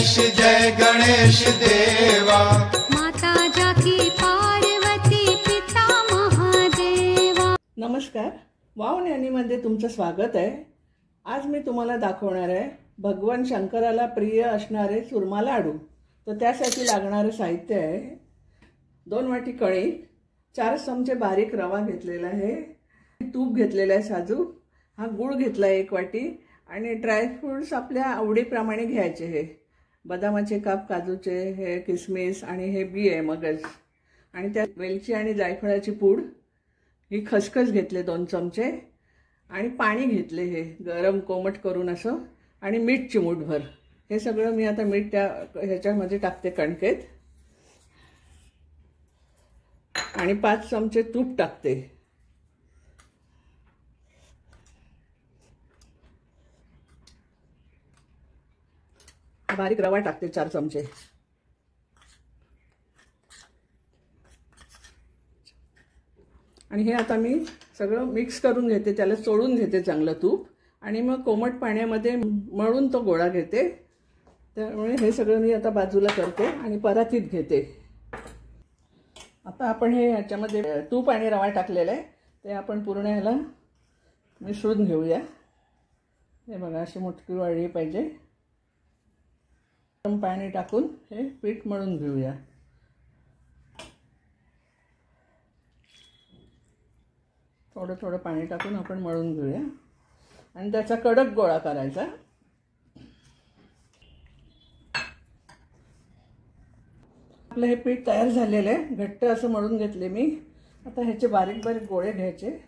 गणेश देवा। माता जाकी पार्वती पिता महादेवा। नमस्कार, वाव न्यानीमध्ये तुमचं स्वागत आहे। आज मी तुम्हाला दाखवणार आहे भगवान शंकराला प्रिय असणारे चुरमा लाडू। तर त्यासाठी लागणारे साहित्य आहे 2 वाटी कणिक, 4 चमचे बारीक रवा घेतलेला आहे, तूप घेतलेला आहे साजूक, हा गूळ घेतला 1 वाटी आणि ड्रायफ्रूट्स आपल्या आवडीप्रमाणे घ्यायचे। हे बदामाचे काप, काजूचे, हे किसमिस आणि हे बी आहे मगज, आणि त्या वेलची आणि जायफळाची पूड, ही खसखस घेतले 2 चमचे आणि पाणी घेतले हे गरम कोमट करून असं, आणि मीठ चिमूटभर। हे सगळं मी आता मीठ त्या ह्याच्यामध्ये टाकते कणकेत, आणि 5 चमचे तूप टाकते। बारीक रवा टाकते 4 चमचे, आणि हे आता मी सगळं मिक्स करून घेते, त्याला चोळून घेते चांगलं तूप, आणि मग कोमट पाण्यामध्ये मळून तो गोळा घेते। त्यामुळे हे सगळं मी आता बाजूला करते आणि परातीत घेते। आता आपण हे ह्याच्यामध्ये तूप आणि रवा टाकलेला आहे ते आपण पूर्ण ह्याला मिसळून घेऊया। हे बघा अशी मुठकी वाळली पाहिजे। गरम पाणी टाकून हे पीठ मळून घेऊया। थोडं थोडं पाणी टाकून आपण मळून घेऊया आणि त्याचा कडक गोळा करायचा। आपलं हे पीठ तयार झालेलं आहे, घट्ट असं मळून घेतले मी। आता ह्याचे बारीक बारीक गोळे घ्यायचे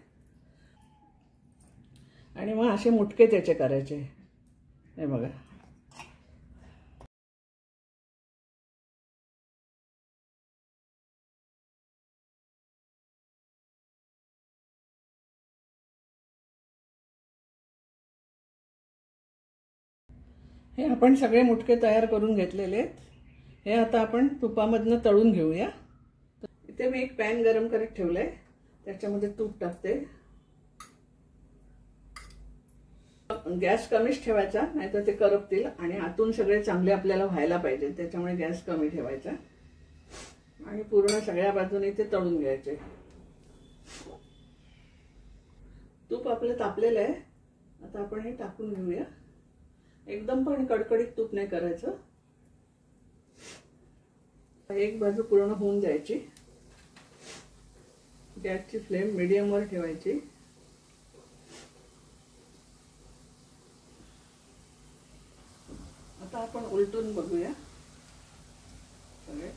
आणि मग असे मुटके त्याचे करायचे। हे बघा हे आपण सगळे मुटके तयार करून घेतलेले आहेत। हे आता आपण तुपामधनं तळून घेऊया। इथे मी एक पॅन गरम करत ठेवलंय, त्याच्यामध्ये तूप टाकते। गॅस कमीच ठेवायचा, नाहीतर ते करपतील आणि आतून सगळे चांगले आपल्याला व्हायला पाहिजे, त्याच्यामुळे गॅस कमी ठेवायचा आणि पूर्ण सगळ्या बाजूने ते तळून घ्यायचे। तूप आपलं तापलेलं आहे, आता आपण हे टाकून घेऊया। एकदम पण कडकडीत तूप नाही करायचं, एक बाजू पूर्ण होऊन जायची। गॅसची फ्लेम मीडियम वर ठेवायची। आता आपण उलटून बघूया सगळे।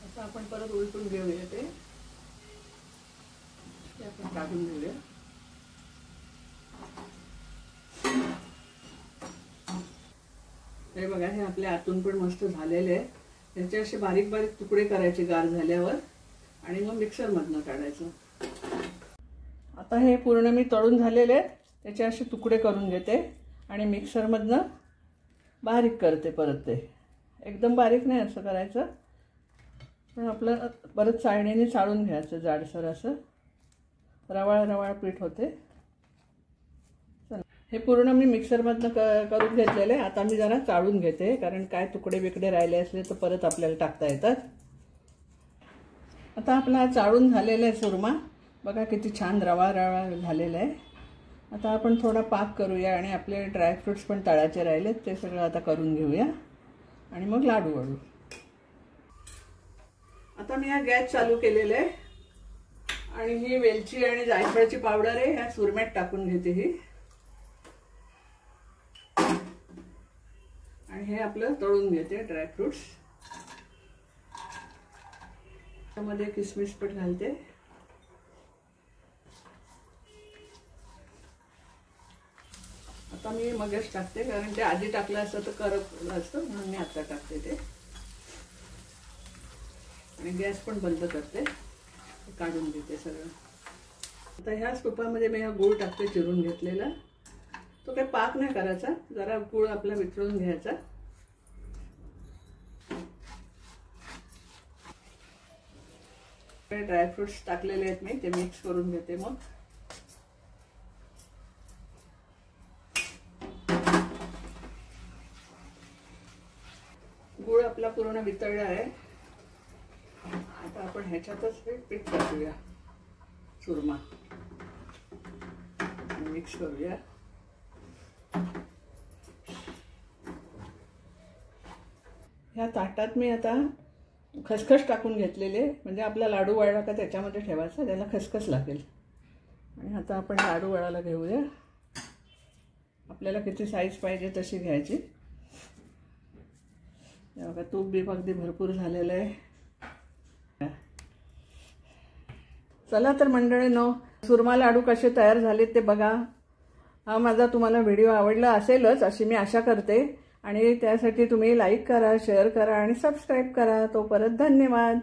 आता आपण परत उलटून घेऊया, ते आपण काढून घेऊया। हे बघा हे आपल्या आतून पण मस्त झालेले आहे। त्याचे असे बारीक बारीक तुकडे करायचे गार झाल्यावर आणि मग मिक्सर मधनं काढायचं। आता हे पूर्ण मी तळून झालेले आहेत, त्याचे असे तुकडे करून घेते आणि मिक्सर मधनं बारीक करते परत। ते एकदम बारीक नाही असं करायचं, पण आपलं परत चाळणीने चाळून घ्यायचं जाडसर असं, रवाळ रवाळ पीठ होते। हे पूर्ण मी मिक्सरमधनं करून घेतलेले। आता मी जरा चाळून घेते, कारण काय तुकडे बिकडे राहिले असले तर परत आपल्याला टाकता येतात। आता आपला चाळून झालेला आहे चुरमा, बघा किती छान रवा रवा झालेला आहे। आता आपण थोडा पाक करूया आणि आपले ड्रायफ्रूट्स पण तळायचे राहिलेत, ते सगळं आता करून घेऊया आणि मग लाडू वळू। आता मी हा गॅस चालू केलेला आहे आणि ही वेलची आणि जायफळाची पावडर आहे, ह्या चुरम्यात टाकून घेते ही, आणि हे आपलं तळून घेते ड्रायफ्रूट्स। त्यामध्ये किसमिस पण घालते। आता मी मगच टाकते, कारण ते आधी टाकलं असतं तर करपलं असतं, म्हणून मी आता टाकते ते, आणि गॅस पण बंद करते, काढून घेते सगळं। आता ह्याच तुपामध्ये मी हा गूळ टाकते चिरून घेतलेला। तो काही पाक नाही करायचा, जरा गूळ आपला वितळून घ्यायचा। ड्रायफ्रूट्स टाकलेले आहेत मी, ते मिक्स करून घेते। मग आपला पूर्ण वितळला आहे. आता आपण ह्याच्यातच हे पीठ टाकूया, चुरमा मिक्स करूया. ह्या ताटात मी आता खसखस टाकून घेतलेले, म्हणजे आपला लाडू वळला का त्याच्यामध्ये ठेवायचा, त्याला खसखस लागेल. आणि आता आपण लाडू वळायला घेऊया. आपल्याला किती साईज पाहिजे तशी घ्यायची. बघा तूप बीप अगदी भरपूर झालेलं आहे. चला तर मंडळींनो, सुरमा लाडू कसे तयार झाले ते बघा. हा माझा तुम्हाला व्हिडिओ आवडला असेलच अशी मी आशा करते. आणि त्यासाठी तुम्ही लाईक करा, शेअर करा आणि सबस्क्राईब करा. तोपर्यंत धन्यवाद.